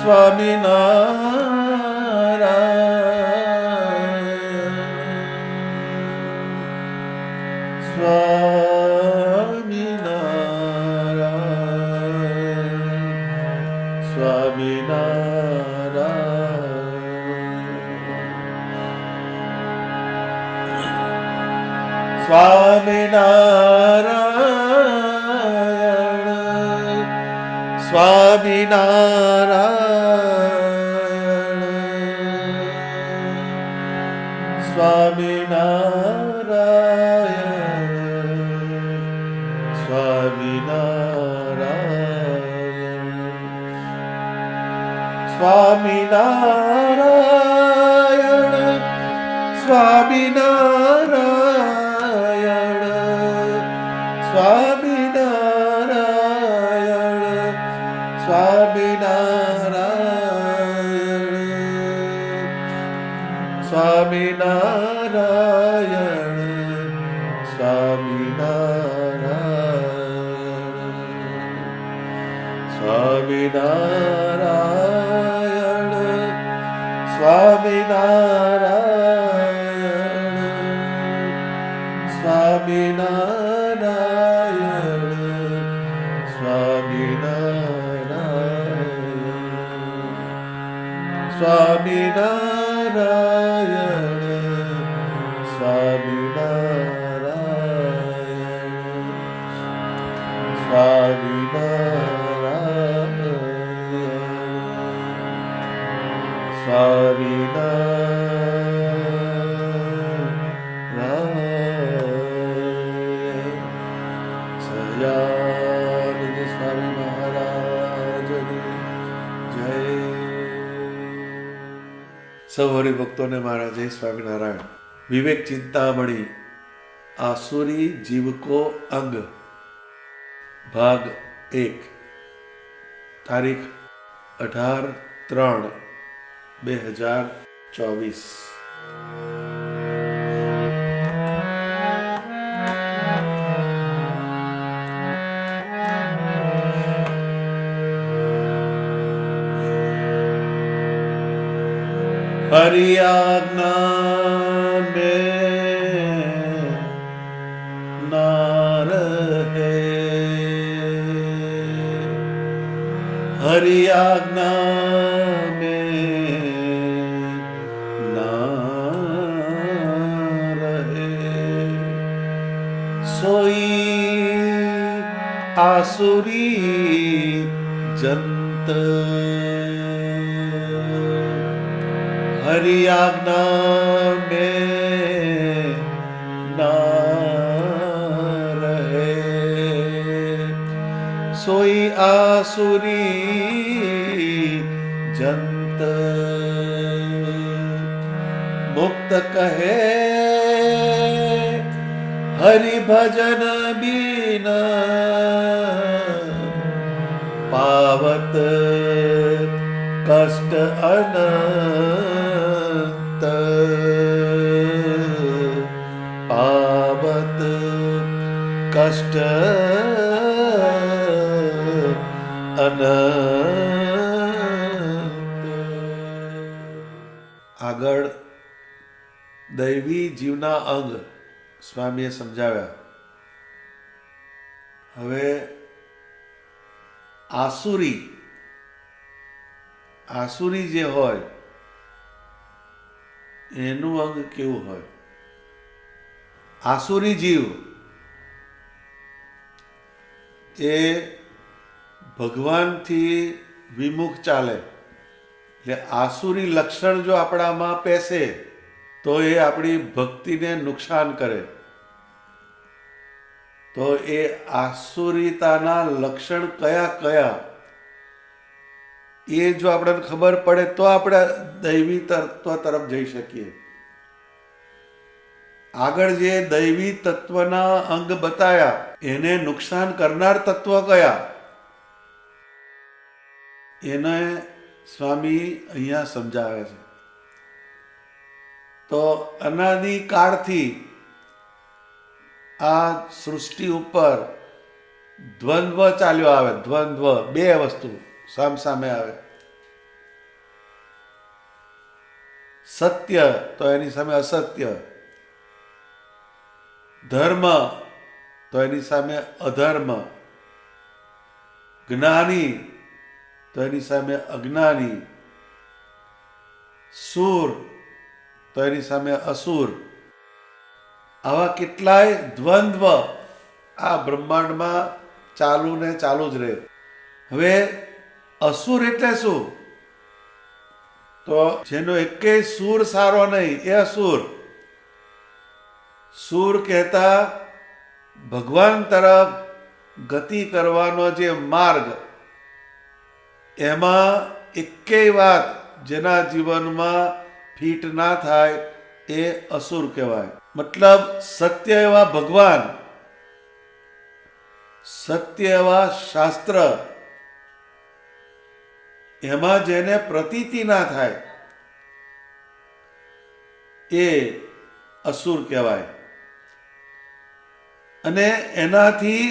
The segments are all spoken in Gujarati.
સ્વામિનારાયણ સ્વામિનારાયણ સ્વામિનારાયણ સ્વામિનારાયણ સ્વામિનારાયણ સ્વામિનારાયણ સ્વામિનારાયણ સ્વામિનારાયણ સ્વામિનારાયણ સ્વામિનારાયણ સ્વામિનારાયણ સ્વામિનારાયણ સ્વામિનારાયણ સ્વામિનારાયણ સ્વામિનારાયણ સ્વામિનારાયણ સ્વામિનારાયણ સ્વામિનારાયણ સહજાનંદ સ્વામી મહારાજની જય. સૌ હરિભક્તોને મારા જય સ્વામિનારાયણ. વિવેક ચિંતામણી આસુરી જીવકો અંગ ભાગ 1 તારીખ 18/3/2024. हरि आज्ञा में ना रहे, हरि आज्ञा में ना रहे, सोई आसुरी जंत हरि आज्ञा में ना रहे, सोई आसुरी जंत मुक्त कहे हरि भजन बीना पावत कष्ट अनंत, पावत कष्ट अनंत. આગળ દૈવી જીવના અંગ સ્વામીએ સમજાવ્યા. હવે આસુરી આસુરી જે હોય એનું અંગ કેવું હોય? આસુરી જીવ એ ભગવાનથી વિમુખ ચાલે, એટલે આસુરી લક્ષણ જો આપણામાં પેસે તો એ આપણી ભક્તિને નુકસાન કરે. તો એ આસુરીતાના લક્ષણ કયા કયા એ જો આપણને ખબર પડે તો આપણે દૈવી તત્વ તરફ જઈ શકીએ. આગળ જે દૈવી તત્વના અંગ બતાવ્યા એને નુકસાન કરનાર તત્વ કયા એને સ્વામી અહીંયા સમજાવે છે. તો અનાદિકાળથી આ સૃષ્ટિ ઉપર દ્વંદ્વ ચાલ્યો આવે. દ્વંદ્વ બે વસ્તુ સામસામે આવે. સત્ય તો એની સામે અસત્ય, ધર્મ તો એની સામે અધર્મ, જ્ઞાની તો એની સામે અજ્ઞાની, સુર તો એની સામે અસુર. આવા કેટલાય દ્વંદ્વ આ બ્રહ્માંડમાં ચાલુ ને ચાલુ જ રહે. હવે અસુર એટલે શું? તો જેનો એકેય સુર સારો નહીં એ અસુર. સુર કહેતા ભગવાન તરફ ગતિ કરવાનો જે માર્ગ, એમાં એકેય વાત જેના જીવનમાં ફિટ ના થાય એ અસુર કહેવાય. મતલબ સત્ય એવા ભગવાન, સત્ય એવા શાસ્ત્ર, એમાં જેને પ્રતીતિ ના થાય એ અસુર કહેવાય. અને એનાથી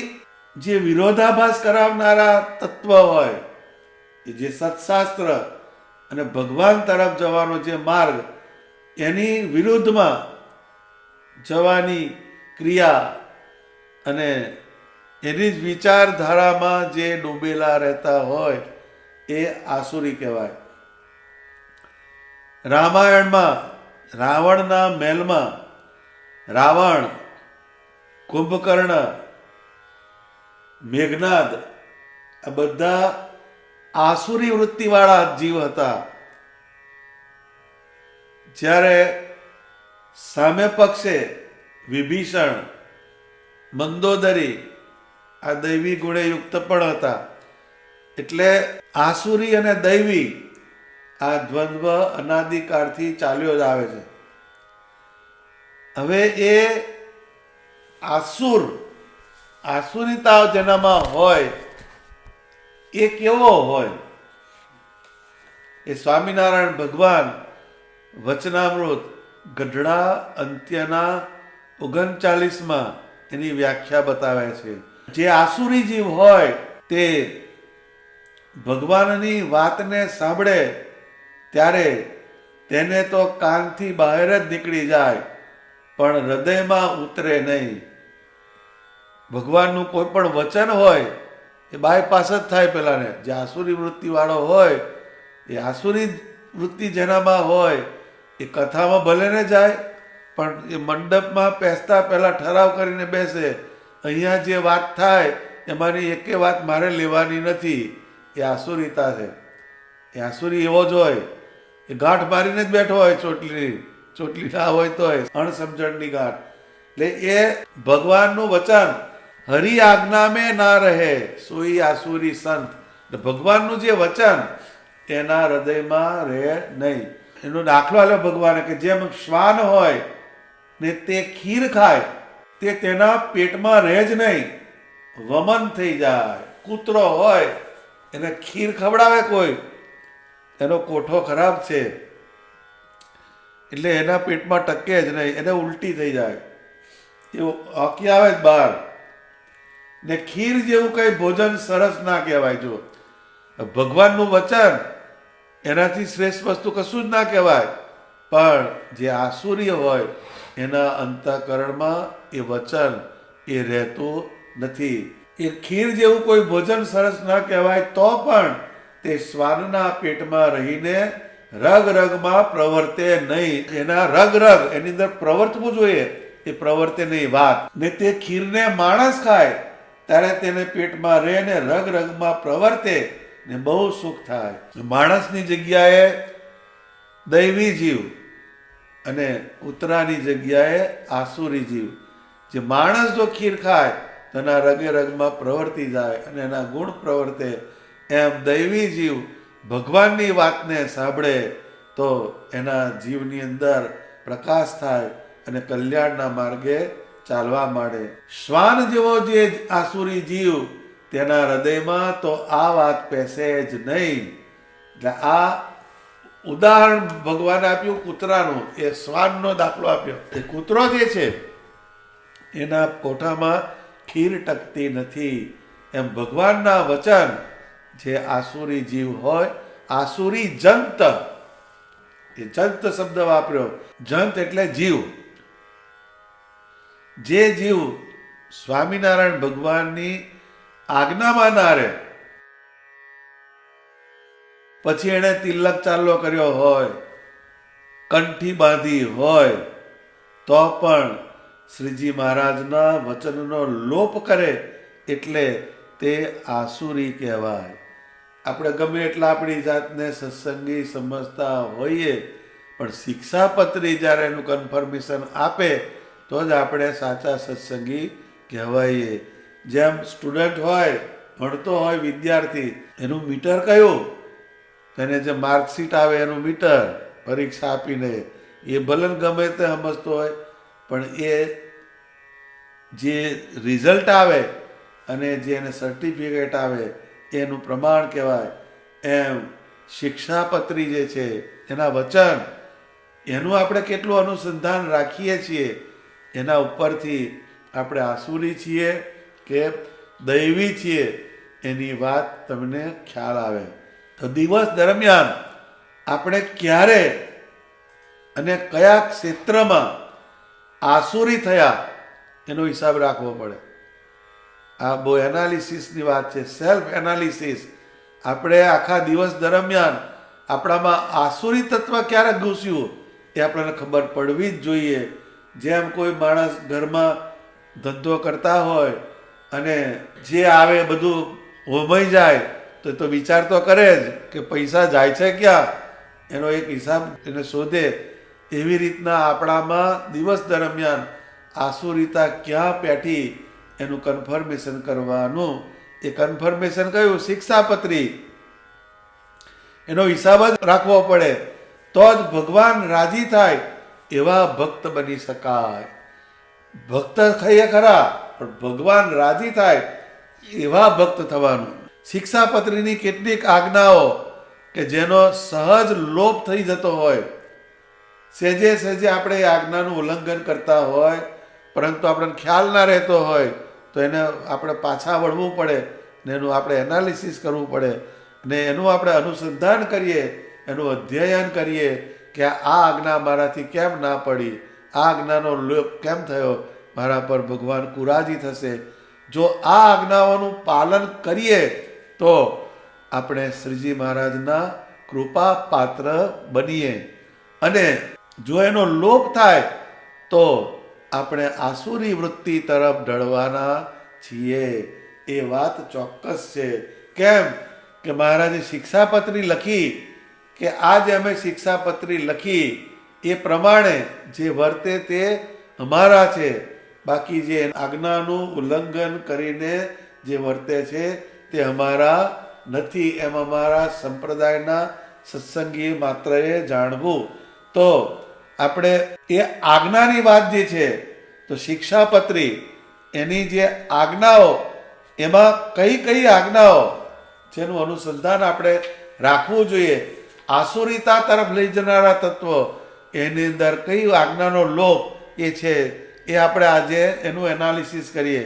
જે વિરોધાભાસ કરાવનારા તત્વ હોય, જે સત્શાસ્ત્ર અને ભગવાન તરફ જવાનો જે માર્ગ, એની વિરુદ્ધમાં જવાની ક્રિયા અને એની જ વિચારધારામાં જે ડૂબેલા રહેતા હોય એ આસુરી કહેવાય. રામાયણમાં રાવણના મહેલમાં રાવણ, કુંભકર્ણ, મેઘનાદ આ બધા આસુરી વૃત્તિવાળા જીવ હતા. જ્યારે સામે પક્ષે વિભીષણ, મંદોદરી આ દૈવી ગુણે યુક્ત પણ હતા. એટલે આસુરી અને દૈવી આ દ્વંદ્વ અનાદિકાળથી ચાલ્યો જ આવે છે. હવે એ આસુરીતા જેનામાં હોય એ કેવો હોય? એ સ્વામિનારાયણ ભગવાન વચનામૃત ગઢડા અંત્યના 39માં એની વ્યાખ્યા બતાવે છે. જે આસુરી જીવ હોય તે ભગવાનની વાતને સાંભળે ત્યારે તેને તો કાનથી બહાર જ નીકળી જાય, પણ હૃદયમાં ઉતરે નહીં. ભગવાનનું કોઈ પણ વચન હોય એ બાયપાસ જ થાય પેલાને. જે આસુરી વૃત્તિવાળો હોય એ આસુરી વૃત્તિ જેનામાં હોય એ કથામાં ભલે ને જાય, પણ એ મંડપમાં બેસતા પહેલા ઠરાવ કરીને બેસે, અહીંયા જે વાત થાય એમાંની એકે વાત મારે લેવાની નથી. એ આસુરીતા છે. એ આસુરી એવો જ હોય, એ ગાંઠ મારીને જ બેઠો હોય, ચોટલી ના હોય તોય અણસમજણની ગાંઠ. એટલે એ ભગવાનનું વચન હરિ આજ્ઞા મેં ના રહે સોઈ આસુરી સંત. ભગવાનનું જે વચન એના હૃદયમાં રહે નહીં. એનો દાખલો આલ્યો ભગવાને કે જેમ શ્વાન હોય ને તે ખીર ખાય, તે તેના પેટમાં રહે જ નહીં, વમન થઈ જાય. કૂતરો હોય એને ખીર ખવડાવે કોઈ, એનો કોઠો ખરાબ છે એટલે એના પેટમાં ટકે જ નહીં, એને ઉલટી થઈ જાય, એ હોકી આવે જ બહાર. ને ખીર જેવું કઈ ભોજન સરસ ના કહેવાય. જો ભગવાનનું વચન એનાથી શ્રેષ્ઠ વસ્તુ કશું જ ના કહેવાય, પણ જે આસુરી હોય એના અંતઃકરણમાં એ વચન એ રહેતું નથી. એ ખીર જેવું કોઈ ભોજન સરસ ન કહેવાય તો પણ તે શ્વાનના પેટમાં રહીને રગ રગમાં પ્રવર્તે નહીં. એના રગ એની અંદર પ્રવર્તવું જોઈએ, એ પ્રવર્તે નહીં વાત. ને તે ખીરને માણસ ખાય ત્યારે તેને પેટમાં રહે ને રગ રગમાં પ્રવર્તે ને બહુ સુખ થાય. માણસની જગ્યાએ દૈવી જીવ અને ઉતરાની જગ્યાએ આસુરી જીવ. જે માણસ જો ખીર ખાય તો એના રગે રગમાં પ્રવર્તી જાય અને એના ગુણ પ્રવર્તે. એમ દૈવી જીવ ભગવાનની વાતને સાંભળે તો એના જીવની અંદર પ્રકાશ થાય અને કલ્યાણના માર્ગે ચાલવા માંડે. શ્વાન જેવો જે આસુરી જીવ તેના હૃદયમાં તો આ વાત પેસે જ નહીં. એટલે આ ઉદાહરણ ભગવાને આપ્યું કૂતરાનું, એ શ્વાનનો દાખલો આપ્યો. એ કૂતરો જે છે એના કોઠામાં ખીર ટકતી નથી. એમ ભગવાનના વચન જે આસુરી જીવ હોય, આસુરી જંત એ જંત શબ્દ વાપર્યો. જંત એટલે જીવ. જે જીવ સ્વામિનારાયણ ભગવાનની આજ્ઞામાં ના રહે, પછી એણે તિલક ચાલ્લો કર્યો હોય, કંઠી બાંધી હોય, તો પણ શ્રીજી મહારાજના વચનનો લોપ કરે એટલે તે આસુરી કહેવાય. આપણે ગમે એટલા આપણી જાતને સત્સંગી સમજતા હોઈએ, પણ શિક્ષાપત્રી જ્યારે એનું કન્ફર્મેશન આપે તો જ આપણે સાચા સત્સંગી કહેવાઈએ. જેમ સ્ટુડન્ટ હોય, ભણતો હોય વિદ્યાર્થી, એનું મીટર કયું? એને જે માર્કશીટ આવે એનું મીટર, પરીક્ષા આપીને એ ભલે ગમે તે સમજતો હોય, પણ એ જે રિઝલ્ટ આવે અને જે એને સર્ટિફિકેટ આવે એનું પ્રમાણ કહેવાય. એમ શિક્ષાપત્રી જે છે એના વચન, એનું આપણે કેટલું અનુસંધાન રાખીએ છીએ એના ઉપરથી આપણે આસુરી છીએ કે દૈવી છીએ એની વાત તમને ખ્યાલ આવે. તો દિવસ દરમિયાન આપણે ક્યારે અને કયા ક્ષેત્રમાં આસુરી થયા એનો હિસાબ રાખવો પડે. આ બહુ એનાલિસિસની વાત છે, સેલ્ફ એનાલિસિસ. આપણે આખા દિવસ દરમિયાન આપણામાં આસુરી તત્વ ક્યારે ઘૂસ્યું એ આપણને ખબર પડવી જ જોઈએ. જેમ કોઈ માણસ ઘરમાં ધંધો કરતા હોય અને જે આવે બધું હોમાઈ જાય તો વિચાર તો કરે જ કે પૈસા જાય છે ક્યાં, એનો એક હિસાબ એને શોધે. એવી રીતના આપણામાં દિવસ દરમિયાન આસુરીતા ક્યાં પેઠી એનું કન્ફર્મેશન કરવાનું. એ કન્ફર્મેશન કયું? શિક્ષાપત્રી. એનો હિસાબ જ રાખવો પડે તો જ ભગવાન રાજી થાય એવા ભક્ત બની શકાય. ભક્ત થઈએ ખરા, પણ ભગવાન રાજી થાય એવા ભક્ત થવાનું. શિક્ષાપત્રીની કેટલીક આજ્ઞાઓ કે જેનો સહજ લોપ થઈ જતો હોય, સહેજે સહેજે આપણે એ આજ્ઞાનું ઉલ્લંઘન કરતા હોય, પરંતુ આપણને ખ્યાલ ના રહેતો હોય તો એને આપણે પાછા વળવું પડે ને એનું આપણે એનાલિસિસ કરવું પડે ને એનું આપણે અનુસંધાન કરીએ, એનું અધ્યયન કરીએ કે આ આજ્ઞા મારાથી કેમ ના પડી, આ આજ્ઞાનો લોપ કેમ થયો, મારા પર ભગવાન કુરાજી થશે. જો આ આજ્ઞાઓનું પાલન કરીએ તો આપણે શ્રીજી મહારાજના કૃપા પાત્ર બનીએ. અને જો એનો લોપ થાય તો આપણે આસુરી વૃત્તિ તરફ ઢળવાના છીએ. એ વાત ચોક્કસ છે. કેમ કે મહારાજે શિક્ષાપત્રી લખી કે આ જે અમે શિક્ષાપત્રી લખી એ પ્રમાણે જે વર્તે તે અમારા છે, બાકી જે આજ્ઞાનું ઉલ્લંઘન કરીને જે વર્તે છે તે અમારા નથી. એમ અમારા સંપ્રદાયના સત્સંગી માત્રએ જાણવું. તો આપણે એ આજ્ઞાની વાત જે છે તો શિક્ષાપત્રી એની જે આજ્ઞાઓ, એમાં કઈ કઈ આજ્ઞાઓ જેનું અનુસંધાન આપણે રાખવું જોઈએ, આસુરીતા તરફ લઈ જનારા તત્વો, એની અંદર કઈ આજ્ઞાનો લોપ એ છે એ આપણે આજે એનું એનાલિસિસ કરીએ.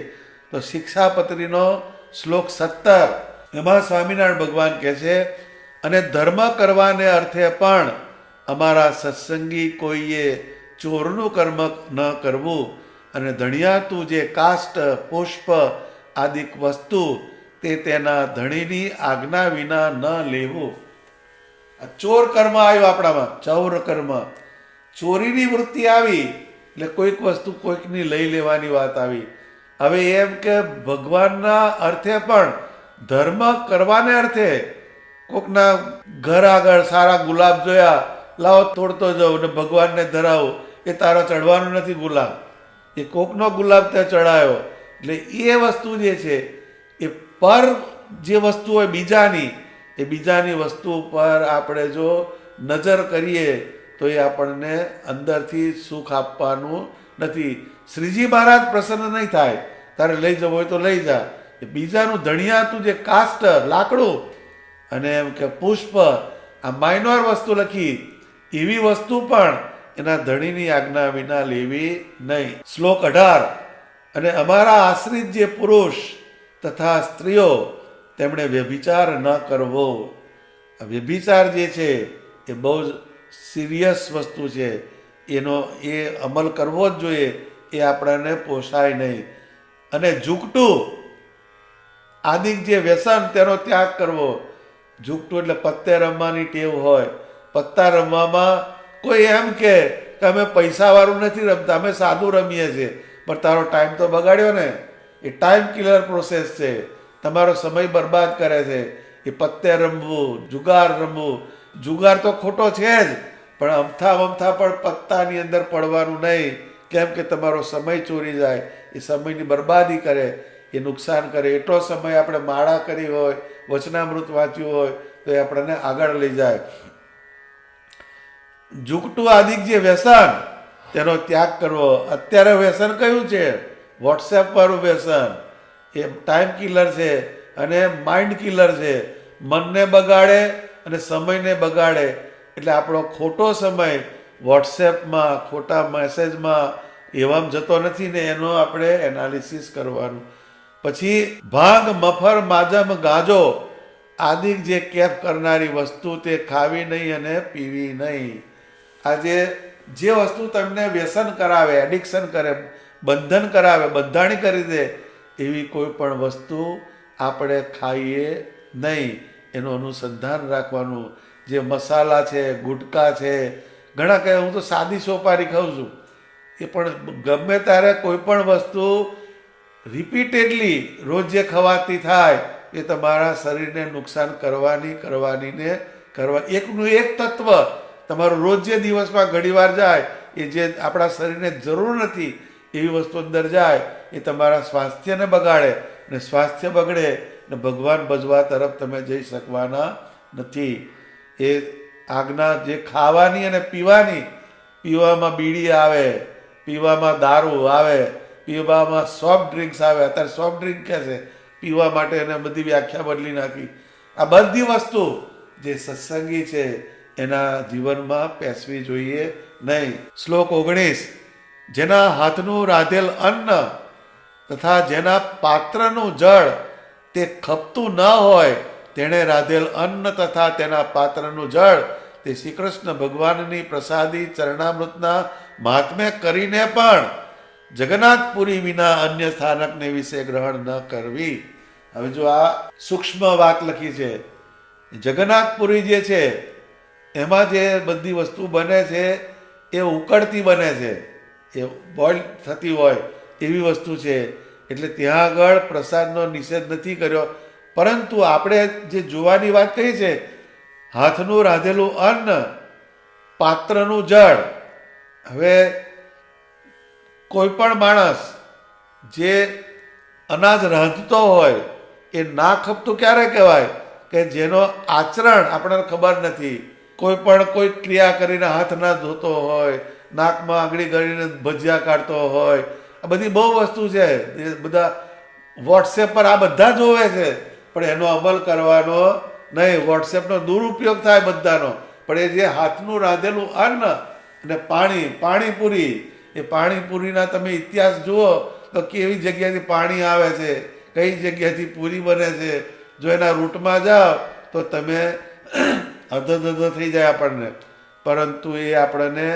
તો શિક્ષાપત્રીનો શ્લોક 17, એમાં સ્વામિનારાયણ ભગવાન કહે છે, અને ધર્મ કરવાને અર્થે પણ અમારા સત્સંગી કોઈએ ચોરનું કર્મ ન કરવું, અને ધણિયા તું જે કાષ્ટ પુષ્પ આદિક વસ્તુ તે તેના ધણીની આજ્ઞા વિના ન લેવું. આ ચોર કર્મ આવ્યું આપણામાં, ચૌર કર્મ, ચોરીની વૃત્તિ આવી એટલે કોઈક વસ્તુ કોઈકની લઈ લેવાની વાત આવી. હવે એમ કે ભગવાનના અર્થે પણ ધર્મ કરવાને અર્થે કોકના ઘર આગળ સારા ગુલાબ જોયા, લાવો તોડતો જાઉં ને ભગવાનને ધરાવું, એ તારો ચડવાનો નથી ગુલાબ, એ કોકનો ગુલાબ ત્યાં ચડાયો. એટલે એ વસ્તુ જે છે એ પર જે વસ્તુ હોય બીજાની, એ બીજાની વસ્તુ પર આપણે જો નજર કરીએ તો એ આપણને અંદરથી સુખ આપવાનું નથી. શ્રીજી મહારાજ પ્રસન્ન નહીં થાય, તારે લઈ જવું હોય તો લઈ જા. એ બીજાનું ધણિયા તું જે કાષ્ટ લાકડું અને એમ કે પુષ્પ, આ માઇનોર વસ્તુ લખી, એવી વસ્તુ પણ એના ધણીની આજ્ઞા વિના લેવી નહીં. શ્લોક 18, અને અમારા આશ્રિત જે પુરુષ તથા સ્ત્રીઓ તેમણે વ્યભિચાર ન કરવો. વ્યભિચાર જે છે એ બહુ જ સિરિયસ વસ્તુ છે, એનો એ અમલ કરવો જ જોઈએ. એ આપણને પોસાય નહીં. અને ઝૂકટું આદિક જે વ્યસન તેનો ત્યાગ કરવો. ઝૂકટું એટલે પત્તે રમવાની ટેવ હોય. પત્તા રમવામાં કોઈ એમ કે અમે પૈસાવાળું નથી રમતા, અમે સાદું રમીએ છીએ, પણ તારો ટાઈમ તો બગાડ્યો ને. એ ટાઈમ કિલર પ્રોસેસ છે, તમારો સમય બરબાદ કરે છે. એ પત્તે રમવું, જુગાર રમવું. જુગાર તો ખોટો છે જ, પણ અમથા પણ પત્તાની અંદર પડવાનું નહીં. કેમ કે તમારો સમય ચોરી જાય, એ સમયની બરબાદી કરે, એ નુકસાન કરે. એટલો સમય આપણે માળા કરી હોય, વચનામૃત વાંચ્યું હોય તો એ આપણને આગળ લઈ જાય. ઝૂકટું આદિક જે વ્યસન તેનો ત્યાગ કરવો. અત્યારે વ્યસન કયું છે? વોટ્સએપ વાળું વ્યસન. એ ટાઈમ કિલર છે અને માઇન્ડ કિલર છે. મનને બગાડે અને સમયને બગાડે. એટલે આપણો ખોટો સમય વોટ્સએપમાં, ખોટા મેસેજમાં એવામાં જતો નથી ને, એનો આપણે એનાલિસિસ કરવાનું. પછી ભાંગ, મફર, માજમ, ગાંજો આદિક જે કેફ કરનારી વસ્તુ તે ખાવી નહીં અને પીવી નહીં. આજે જે વસ્તુ તમને વ્યસન કરાવે, એડિક્શન કરે, બંધન કરાવે, બંધાણી કરી દે, એવી કોઈ પણ વસ્તુ આપણે ખાઈએ નહીં. એનું અનુસંધાન રાખવાનું. જે મસાલા છે, ગુટકા છે, ઘણા કહે હું તો સાદી સોપારી ખાઉં છું, એ પણ ગમે ત્યારે કોઈ પણ વસ્તુ રિપીટેડલી રોજ જે ખવાતી થાય એ તમારા શરીરને નુકસાન કરવાની ને એકનું એક તત્વ તમારું રોજ જે દિવસમાં ઘણીવાર જાય, એ જે આપણા શરીરને જરૂર નથી એવી વસ્તુ અંદર જાય, એ તમારા સ્વાસ્થ્યને બગાડે. ને સ્વાસ્થ્ય બગડે ને ભગવાન ભજવા તરફ તમે જઈ શકવાના નથી. એ આજ્ઞા જે ખાવાની અને પીવાની, પીવામાં બીડી આવે, પીવામાં દારૂ આવે, પીવામાં સોફ્ટ ડ્રિંક્સ આવે. અત્યારે સોફ્ટ ડ્રિંક કહે છે પીવા માટે, એને બધી વ્યાખ્યા બદલી નાખી. આ બધી વસ્તુ જે સત્સંગી છે એના જીવનમાં પેસવી જોઈએ નહીં. શ્લોક 19. જેના હાથનું રાધેલ અન્ન તથા જેના પાત્રનું જળ તે ખપતું ન હોય, તેણે રાધેલ અન્ન તથા તેના પાત્રનું જળ તે શ્રી કૃષ્ણ ભગવાનની પ્રસાદી ચરણામૃતના મહાત્મ્ય કરીને પણ જગન્નાથપુરી વિના અન્ય સ્થાનકને વિશે ગ્રહણ ન કરવી. હવે જો આ સૂક્ષ્મ વાત લખી છે. જગન્નાથપુરી જે છે એમાં જે બધી વસ્તુ બને છે એ ઉકળતી બને છે, એ બોઇલ થતી હોય એવી વસ્તુ છે. એટલે ત્યાં આગળ પ્રસાદનો નિષેધ નથી કર્યો. પરંતુ આપણે જે જોવાની વાત કહી છે, હાથનું રાંધેલું અન્ન, પાત્રનું જળ. હવે કોઈ પણ માણસ જે અનાજ રાંધતો હોય એ ના ખપતું ક્યારે કહેવાય? કે જેનો આચરણ આપણને ખબર નથી. કોઈ ક્રિયા કરીને હાથ ના ધોતો હોય, નાકમાં આંગળી કરીને ભજીયા કાઢતો હોય, આ બધી બહુ વસ્તુ છે. એ બધા વોટ્સએપ પર આ બધા જોવે છે, પણ એનો અમલ કરવાનો નહીં. વોટ્સએપનો દુરુપયોગ થાય બધાનો. પણ એ જે હાથનું રાંધેલું અન્ન અને પાણીપુરી, એ પાણીપુરીના તમે ઇતિહાસ જુઓ તો કેવી જગ્યાથી પાણી આવે છે, કઈ જગ્યાથી પૂરી બને છે. જો એના રૂટમાં જાઓ તો તમે અધધ થઈ જાય આપણને. પરંતુ એ આપણને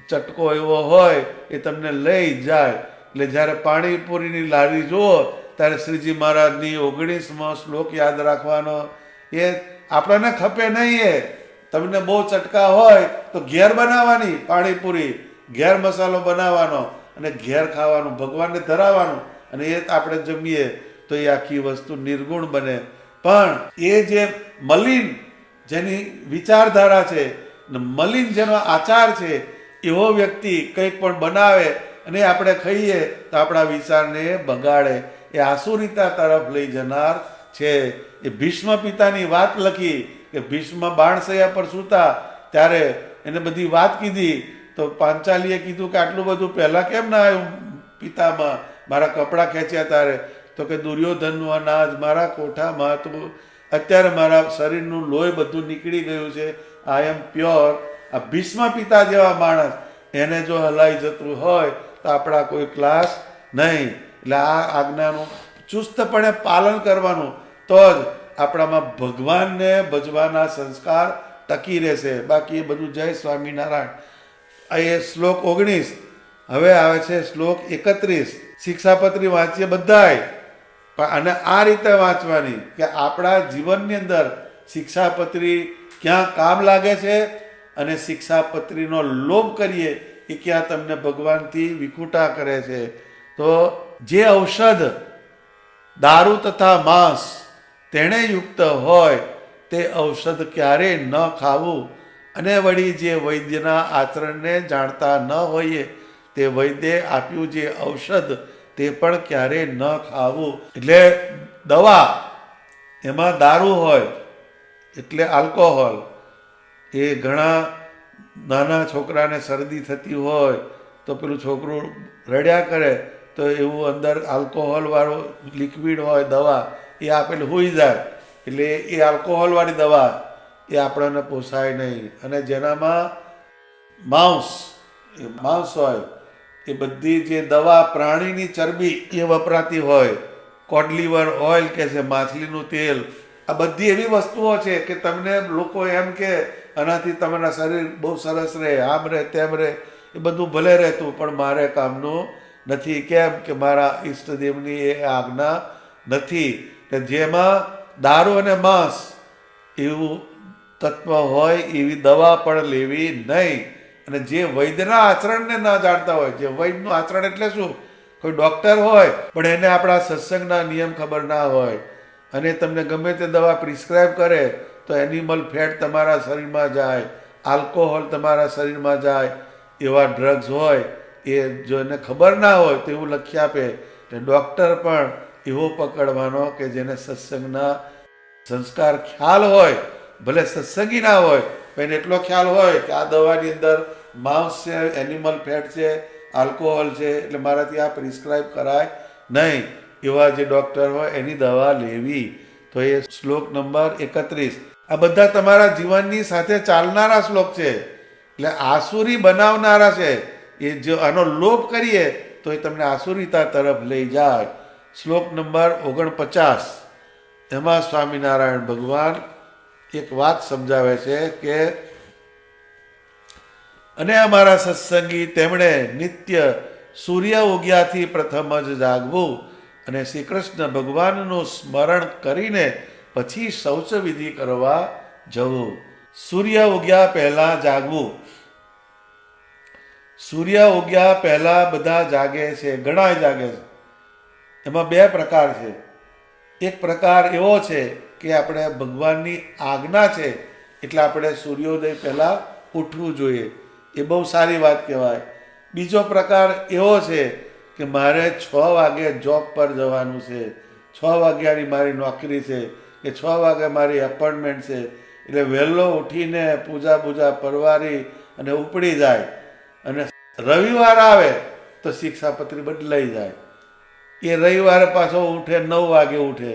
ચટકો એવો હોય એ તમને લઈ જાય. એટલે જ્યારે પાણીપુરીની લારી જુઓ ત્યારે શ્રીજી મહારાજની 19મો શ્લોક યાદ રાખવાનો. એ આપણને ખપે નહીં. એ તમને બહુ ચટકા હોય તો ઘેર બનાવવાની પાણીપુરી, ઘેર મસાલો બનાવવાનો અને ઘેર ખાવાનું, ભગવાનને ધરાવવાનું, અને એ આપણે જમીએ તો એ આખી વસ્તુ નિર્ગુણ બને. પણ એ જે મલિન જેની વિચારધારા છે, મલિન જેનો આચાર છે, એવો વ્યક્તિ કંઈક પણ બનાવે અને આપણે ખાઈએ તો આપણા વિચારને બગાડે. એ આસુરિતા તરફ લઈ જનાર છે. એ ભીષ્મ પિતાની વાત લખી કે ભીષ્મ બાણસૈયા પર સૂતા ત્યારે એને બધી વાત કીધી તો પાંચાલીએ કીધું કે આટલું બધું પહેલાં કેમ ના આવ્યું પિતામાં, મારા કપડાં ખેંચ્યા ત્યારે? તો કે દુર્યોધનનું અનાજ મારા કોઠામાં હતું, અત્યારે મારા શરીરનું લોહી બધું નીકળી ગયું છે, આઈ એમ પ્યોર. આ ભીષ્મ પિતા જેવા માણસ એને જો હલાઈ જતું હોય તો આપણા કોઈ ક્લાસ નહીં. એટલે આ આજ્ઞાનું ચુસ્તપણે પાલન કરવાનું, તો જ આપણામાં ભગવાનને ભજવાના સંસ્કાર ટકી રહેશે. બાકી એ બધું જય સ્વામિનારાયણ. એ શ્લોક 19. હવે આવે છે શ્લોક 31. શિક્ષાપત્રી વાંચીએ બધાય, પણ અને આ રીતે વાંચવાની કે આપણા જીવનની અંદર શિક્ષાપત્રી ક્યાં કામ લાગે છે અને શિક્ષાપત્રીનો લોભ કરીએ એ ક્યાં તમને ભગવાનથી વિખૂટા કરે છે. તો જે ઔષધ દારૂ તથા માંસ તેણે યુક્ત હોય તે ઔષધ ક્યારેય ન ખાવું, અને વળી જે વૈદ્યના આચરણને જાણતા ન હોઈએ તે વૈદ્યે આપ્યું જે ઔષધ તે પણ ક્યારેય ન ખાવું. એટલે દવા એમાં દારૂ હોય એટલે આલ્કોહોલ. એ ઘણા નાના છોકરાને શરદી થતી હોય તો પેલું છોકરું રડ્યા કરે તો એવું અંદર આલ્કોહોલવાળું લિક્વિડ હોય દવા એ આપેલું હોઈ જાય, એટલે એ આલ્કોહોલવાળી દવા એ આપણને પોસાય નહીં. અને જેનામાં માંસ હોય એ બધી જે દવા પ્રાણીની ચરબી એ વપરાતી હોય, કોડ લીવર ઓઇલ કે છે, માછલીનું તેલ, આ બધી એવી વસ્તુઓ છે કે તમને લોકો એમ કે આનાથી તમારા શરીર બહુ સરસ રહે, આમ રહે તેમ રહે. એ બધું ભલે રહેતું પણ મારે કામનું નથી. કેમ કે મારા ઈષ્ટદેવની એ આજ્ઞા નથી કે જેમાં દારૂ અને માંસ એવું તત્વ હોય એવી દવા પણ લેવી નહીં. અને જે વૈદ્યના આચરણને ના જાણતા હોય, જે વૈદ્યનું આચરણ એટલે શું, કોઈ ડૉક્ટર હોય પણ એને આપણા સત્સંગના નિયમ ખબર ના હોય અને તમને ગમે તે દવા પ્રિસ્ક્રાઇબ કરે તો એનિમલ ફેટ તમારા શરીરમાં જાય, આલ્કોહોલ તમારા શરીરમાં જાય, એવા ડ્રગ્સ હોય એ જો એને ખબર ના હોય તો એવું લખી આપે. એટલે ડૉક્ટર પણ એવો પકડવાનો કે જેને સત્સંગના સંસ્કાર ખ્યાલ હોય, ભલે સત્સંગી ના હોય પણ એટલો ખ્યાલ હોય કે આ દવાની અંદર માંસ છે, એનિમલ ફેટ છે, આલ્કોહોલ છે, એટલે મારાથી આ પ્રિસ્ક્રાઇબ કરાય નહીં. એવા જે ડૉક્ટર હોય એની દવા લેવી. તો એ શ્લોક નંબર 31. આ બધા તમારા જીવનની સાથે ચાલનારા શ્લોક છે, એટલે આસુરી બનાવનારા છે. એ જો આનો લોભ કરીએ તો એ તમને આસુરીતા તરફ લઈ જાય. શ્લોક નંબર 49. એમાં સ્વામિનારાયણ ભગવાન એક વાત સમજાવે છે કે અને અમારા સત્સંગી તેમણે નિત્ય સૂર્ય ઉગ્યાથી પ્રથમ જ જાગવું અને શ્રી કૃષ્ણ ભગવાનનું સ્મરણ કરીને પછી શૌચ વિધિ કરવા જવું. સૂર્ય ઉગ્યા પહેલા જાગવું. સૂર્ય ઉગ્યા પહેલા બધા જાગે છે, ઘણા જાગે છે. એમાં બે પ્રકાર છે. એક પ્રકાર એવો છે કે આપણે ભગવાનની આજ્ઞા છે એટલે આપણે સૂર્યોદય પહેલાં ઉઠવું જોઈએ, એ બહુ સારી વાત કહેવાય. બીજો પ્રકાર એવો છે કે મારે 6 વાગે જોબ પર જવાનું છે, 6 વાગ્યાની મારી નોકરી છે કે 6 વાગે મારી એપોઇન્ટમેન્ટ છે, એટલે વહેલો ઉઠીને પૂજા પરવારી અને ઉપડી જાય. અને રવિવાર આવે તો શિક્ષાપત્રી બદલાઈ જાય. એ રવિવારે પાછો ઉઠે 9 વાગે ઉઠે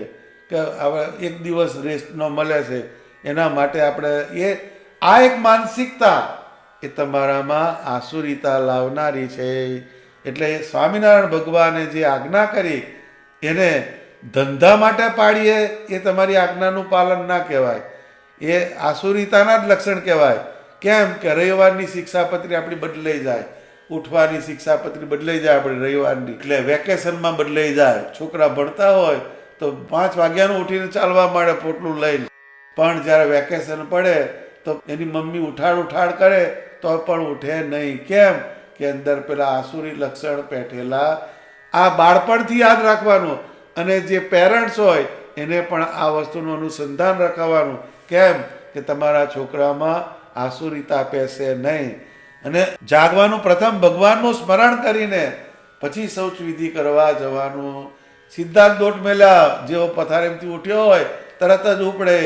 કે હવે એક દિવસ રેસ્ટનો મળે છે, એના માટે આપણે આ એક માનસિકતા એ તમારામાં આસુરીતા લાવનારી છે. એટલે સ્વામિનારાયણ ભગવાને જે આજ્ઞા કરી એને ધંધા માટે પાડીએ એ તમારી આજ્ઞાનું પાલન ના કહેવાય, એ આસુરીતાના જ લક્ષણ કહેવાય. કેમ કે રવિવારની શિક્ષાપત્રી આપણી બદલાઈ જાય, ઉઠવાની શિક્ષાપત્રી બદલાઈ જાય આપણી રવિવારની, એટલે વેકેશનમાં બદલાઈ જાય. છોકરા ભણતા હોય તો 5 વાગ્યાનું ઉઠીને ચાલવા માંડે પોટલું લઈને, પણ જ્યારે વેકેશન પડે તો એની મમ્મી ઉઠાડ કરે તો પણ ઉઠે નહીં. કેમ કે અંદર પેલા આસુરી લક્ષણ પેઠેલા. આ બાળપણથી યાદ રાખવાનું. અને જે પેરેન્ટ્સ હોય એને પણ આ વસ્તુનું અનુસંધાન રખાવાનું. કેમ કે તમારા છોકરામાં આસુરીતા પેસે નહીં. અને જાગવાનું પ્રથમ ભગવાનનું સ્મરણ કરીને પછી શૌચ વિધિ કરવા જવાનું. સિદ્ધાર્થ દોટ મેલ્યા જેવો પથારીમાંથી ઉઠ્યો હોય તરત જ ઉપડે,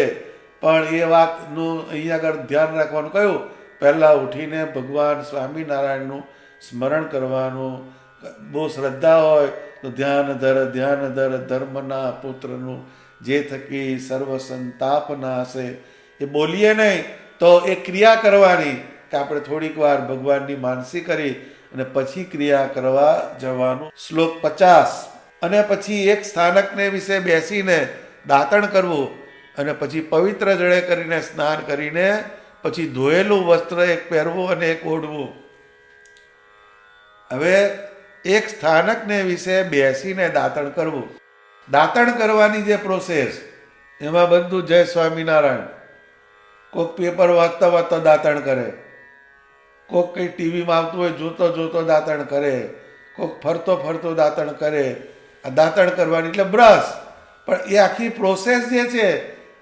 પણ એ વાતનું અહીંયા આગળ ધ્યાન રાખવાનું કયું, પહેલાં ઉઠીને ભગવાન સ્વામિનારાયણનું સ્મરણ કરવાનું. બહુ શ્રદ્ધા હોય તો ધ્યાન ધર ધર્મના પુત્રનું જે થકી સર્વ સંતાપ નાશે. એ બોલીએ નહીં તો એ ક્રિયા કરવાની કે આપણે થોડીક વાર ભગવાનની માનસી કરી અને પછી ક્રિયા કરવા જવાનું. શ્લોક 50. અને પછી એક સ્થાનકને વિશે બેસીને દાંતણ કરવું અને પછી પવિત્ર જળે કરીને સ્નાન કરીને પછી ધોયેલું વસ્ત્ર એક પહેરવું અને એક ઓઢવું. હવે એક સ્થાનકને વિશે બેસીને દાંતણ કરવું. દાંતણ કરવાની જે પ્રોસેસ, એમાં બધું જય સ્વામિનારાયણ. કોઈક પેપર વાંચતા વાંચતા દાંતણ કરે, કોઈક કંઈ ટીવીમાં આવતું હોય જોતો જોતો દાંતણ કરે, કોઈક ફરતો ફરતો દાંતણ કરે. આ દાંતણ કરવાની એટલે બ્રશ. પણ એ આખી પ્રોસેસ જે છે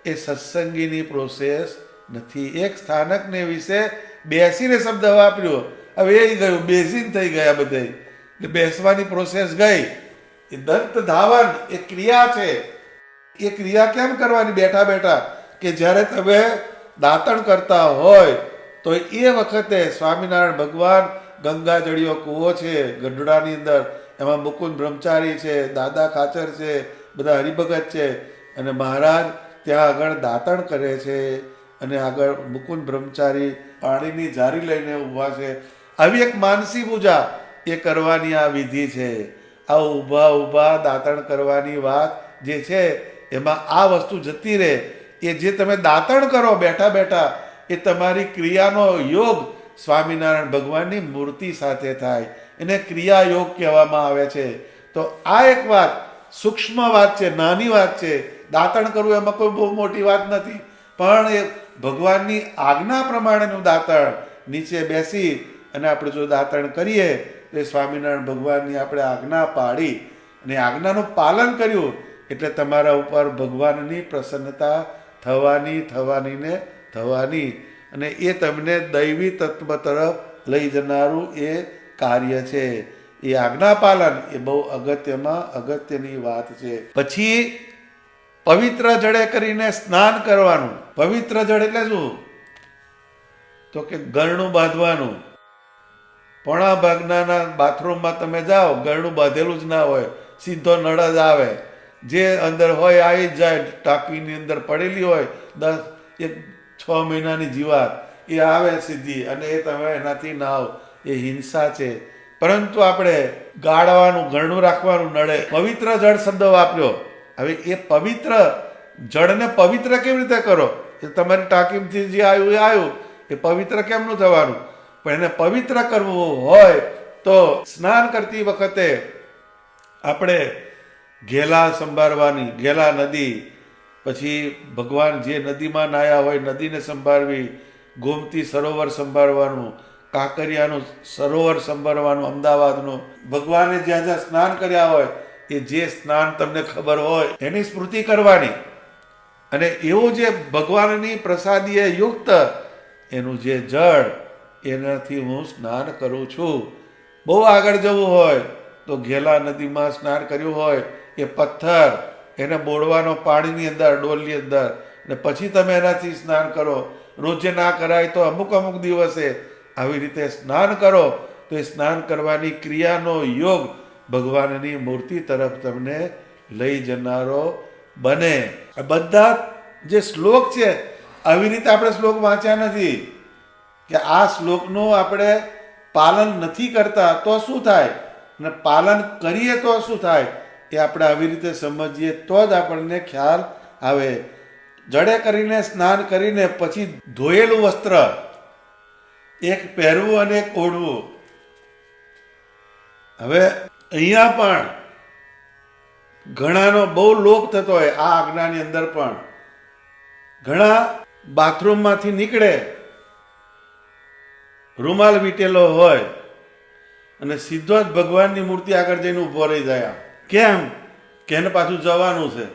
એ સત્સંગીની પ્રોસેસ નથી. એક સ્થાનકને વિશે બેસીને શબ્દ વાપર્યો, હવે એ ગયું, બેસીને થઈ ગયા બધે. એટલે બેસવાની પ્રોસેસ ગઈ. એ દંત ધાવન એ ક્રિયા છે. એ ક્રિયા કેમ કરવાની બેઠા બેઠા? કે જ્યારે તમે દાંતણ કરતા હોય તો એ વખતે સ્વામિનારાયણ ભગવાન, ગંગાજળીયો કૂવો છે ગઢડાની અંદર, એમાં મુકુંદ બ્રહ્મચારી છે, દાદા ખાચર છે, બધા હરિભગત છે, અને મહારાજ ત્યાં આગળ દાંતણ કરે છે. અને આગળ મુકુંદ બ્રહ્મચારી પાણીની જારી લઈને ઊભા છે. આવી એક માનસી પૂજા એ કરવાની આ વિધિ છે. આ ઊભા ઊભા દાંતણ કરવાની વાત જે છે એમાં આ વસ્તુ જતી રહે. એ જે તમે દાંતણ કરો બેઠા બેઠા, એ તમારી ક્રિયાનો યોગ સ્વામિનારાયણ ભગવાનની મૂર્તિ સાથે થાય. એને ક્રિયા યોગ કહેવામાં આવે છે. તો આ એક વાત સૂક્ષ્મ વાત છે, નાની વાત છે. દાંતણ કરવું એમાં કોઈ બહુ મોટી વાત નથી, પણ એ ભગવાનની આજ્ઞા પ્રમાણેનું દાંતણ. નીચે બેસી અને આપણે જો દાંતણ કરીએ તો એ સ્વામિનારાયણ ભગવાનની આપણે આજ્ઞા પાડી અને આજ્ઞાનું પાલન કર્યું એટલે તમારા ઉપર ભગવાનની પ્રસન્નતા થવાની. અને એ તમને દૈવી તત્વ તરફ લઈ જનારું એ કાર્ય છે. એ આજ્ઞા પાલન એ બહુ અગત્યની વાત છે. પછી પવિત્ર જળે કરીને સ્નાન કરવાનું. પવિત્ર જળ એટલે શું? તો કે ગળણું બાંધવાનું. પોણા ભાગના બાથરૂમમાં તમે જાઓ, ગળણું બાંધેલું જ ના હોય, સીધો નળ જ આવે. જે અંદર હોય આવી જ જાય. ટાંકીની અંદર પડેલી હોય 6 મહિનાની જીવાત, એ આવે સીધી, અને એ તમે એનાથી નાવ. એ હિંસા છે. પરંતુ આપણે ગાળવાનું, ગળણું રાખવાનું નળે. પવિત્ર જળ શબ્દ વાપર્યો. હવે એ પવિત્ર જળને પવિત્ર કેવી રીતે કરો? એ તમારી ટાંકીમાંથી જે આવ્યું એ પવિત્ર કેમનું થવાનું? પણ એને પવિત્ર કરવું હોય તો સ્નાન કરતી વખતે આપણે ઘેલા સંભાળવાની, ઘેલા નદી, પછી ભગવાન જે નદીમાં નાહ્યા હોય નદીને સંભાળવી, ગોમતી સરોવર સંભાળવાનું, કાંકરિયાનું સરોવર સંભાળવાનું અમદાવાદનું. ભગવાને જ્યાં જ્યાં સ્નાન કર્યા હોય એ જે સ્નાન તમને ખબર હોય એની સ્મૃતિ કરવાની. અને એવું જે ભગવાનની પ્રસાદીએ યુક્ત એનું જે જળ, એનાથી હું સ્નાન કરું છું. બહુ આગળ જવું હોય તો ઘેલા નદીમાં સ્નાન કર્યું હોય એ પથ્થર એને બોળવાનો પાણીની અંદર, ડોલની અંદર, અને પછી તમે એનાથી સ્નાન કરો. રોજે ના કરાય તો અમુક દિવસે આવી રીતે સ્નાન કરો તો એ સ્નાન કરવાની ક્રિયાનો યોગ ભગવાનની મૂર્તિ તરફ તમને લઈ જનારો બને. આ બધા જે શ્લોક છે, આવી રીતે આપણે શ્લોક વાંચ્યા નથી કે આ શ્લોકનું આપણે પાલન નથી કરતા તો શું થાય, અને પાલન કરીએ તો શું થાય, એ આપણે આવી રીતે સમજીએ તો જ આપણને ખ્યાલ આવે. જડે કરીને સ્નાન કરીને પછી ધોયેલું વસ્ત્ર એક પહેરવું અને એક ઓઢવું. હવે અહીંયા પણ ઘણાનો બહુ લોપ થતો હોય. આ આજ્ઞાની અંદર પણ ઘણા બાથરૂમમાંથી નીકળે, રૂમાલ વીટેલો હોય અને સીધો જ ભગવાનની મૂર્તિ આગળ જઈને ઊભો રહી જાય. કેમ? કે એને પાછું જવાનું છે,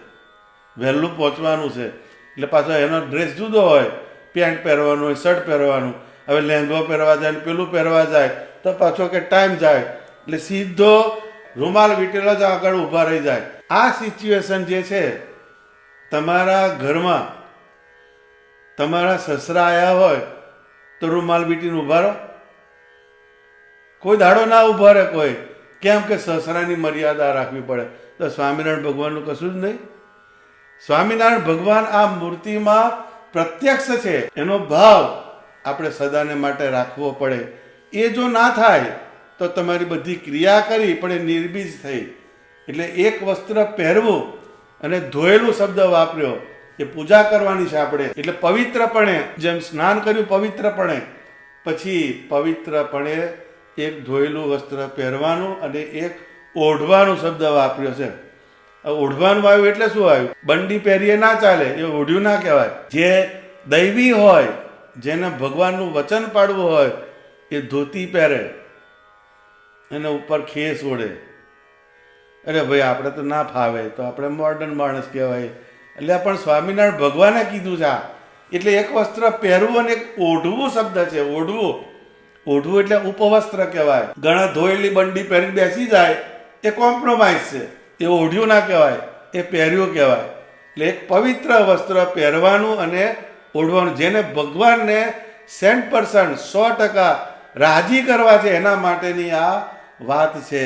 વહેલું પહોંચવાનું છે, એટલે પાછો એનો ડ્રેસ જુદો હોય, પેન્ટ પહેરવાનું હોય, શર્ટ પહેરવાનું. હવે લહેંગો પહેરવા જાય, પેલું પહેરવા જાય તો પાછો કે ટાઈમ જાય, એટલે સીધો રૂમાલ વીટેલો જ આગળ ઊભા રહી જાય. આ સિચ્યુએશન જે છે, તમારા ઘરમાં તમારા સસરા આવ્યા હોય તો રૂમાલ વીટીને ઊભા રહો? કોઈ દાડો ના ઊભા રહે કોઈ. કેમ? કે સસરાની મર્યાદા રાખવી પડે. તો સ્વામિનારાયણ ભગવાનનું કશું જ નહીં. સ્વામિનારાયણ ભગવાન આ મૂર્તિમાં પ્રત્યક્ષ છે, એનો ભાવ આપણે સદાને માટે રાખવો પડે. એ જો ના થાય તો તમારી બધી ક્રિયા કરી પણ એ નિર્બીજ થઈ. એટલે એક વસ્ત્ર પહેરવું અને ધોયેલું શબ્દ વાપર્યો એ પૂજા કરવાની છે આપણે. એટલે પવિત્રપણે, જેમ સ્નાન કર્યું પવિત્રપણે, પછી પવિત્રપણે એક ધોયેલું વસ્ત્ર પહેરવાનું અને એક ઓઢવાનું શબ્દ વાપર્યો છે. ઓઢવાનું આવ્યું એટલે શું આવ્યું? બંડી પહેરીએ ના ચાલે, એ ઓઢ્યું ના કહેવાય. જે દૈવી હોય, જેને ભગવાનનું વચન પાડવું હોય, એ ધોતી પહેરે અને ઉપર ખેસ ઓઢે. અરે ભાઈ આપણે તો ના ફાવે, તો આપણે મોડર્ન માણસ કહેવાય. એટલે પણ સ્વામિનારાયણ ભગવાને કીધું છે આ. એટલે એક વસ્ત્ર પહેરવું અને એક ઓઢવું શબ્દ છે. ઓઢવું એટલે ઉપવસ્ત્ર કહેવાય. ઘણા ધોયેલી બંડી પહેરી બેસી જાય એ કોમ્પ્રોમાઇઝ છે, એ ઓઢ્યું ના કહેવાય, એ પહેર્યું કહેવાય. એટલે એક પવિત્ર વસ્ત્ર પહેરવાનું અને ઓઢવાનું, જેને ભગવાનને 100% રાજી કરવા છે, એના માટેની આ વાત છે.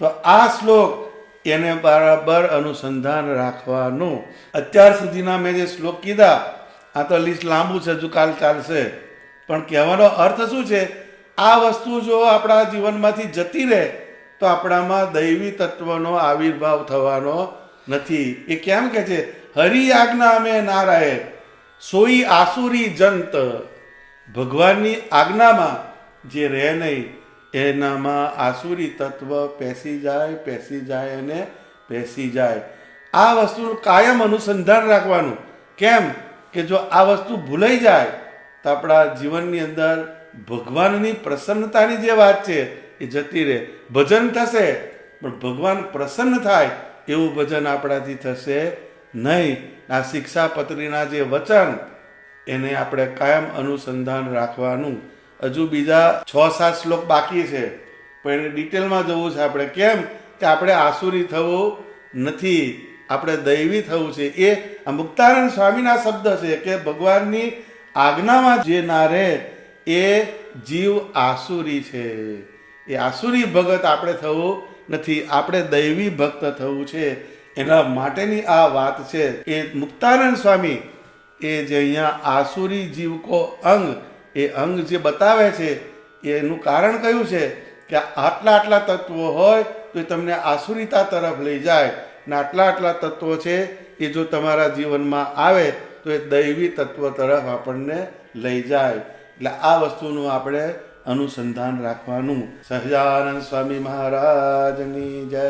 તો આ શ્લોક એને બરાબર અનુસંધાન રાખવાનું. અત્યાર સુધીના મેં જે શ્લોક કીધા, આ તો લિસ્ટ લાંબુ છે, હજુ કાલ ચાલશે, પણ કહેવાનો અર્થ શું છે? આ વસ્તુ જો આપણા જીવનમાંથી જતી રહે તો આપણામાં દૈવી તત્વનો આવિર્ભાવ થવાનો નથી. એ કેમ કે છે? હરિ આજ્ઞા અમે ના રહે સોઈ આસુરી જંત. ભગવાનની આજ્ઞામાં જે રહે નહીં એનામાં આસુરી તત્વ પેસી જાય અને પેસી જાય. આ વસ્તુનું કાયમ અનુસંધાન રાખવાનું. કેમ કે જો આ વસ્તુ ભૂલાઈ જાય તો આપણા જીવનની અંદર ભગવાનની પ્રસન્નતાની જે વાત છે એ જતી રહે. ભજન થશે પણ ભગવાન પ્રસન્ન થાય એવું ભજન આપણાથી થશે નહીં. આ શિક્ષાપત્રીના જે વચન એને આપણે કાયમ અનુસંધાન રાખવાનું. હજુ બીજા 6-7 શ્લોક બાકી છે, પણ એને ડિટેલમાં જવું છે આપણે. કેમ કે આપણે આસુરી થવું નથી, આપણે દૈવી થવું છે. એ મુક્તાનંદ સ્વામીના શબ્દ છે કે ભગવાનની આજ્ઞામાં જે ના રહે એ જીવ આસુરી છે. એ આસુરી ભગત આપણે થવું નથી, આપણે દૈવી ભક્ત થવું છે. એના માટેની આ વાત છે. એ મુક્તાનંદ સ્વામી એ જે અહીંયા આસુરી જીવકો અંગ, એ અંગ જે બતાવે છે એનું કારણ કયું છે કે આટલા તત્વો હોય તો એ તમને આસુરીતા તરફ લઈ જાય, ને આટલા તત્વો છે એ જો તમારા જીવનમાં આવે તો એ દૈવી તત્વ તરફ આપણને લઈ જાય. એટલે આ વસ્તુનું આપણે અનુસંધાન રાખવાનું. સહજાનંદ સ્વામી મહારાજની જય.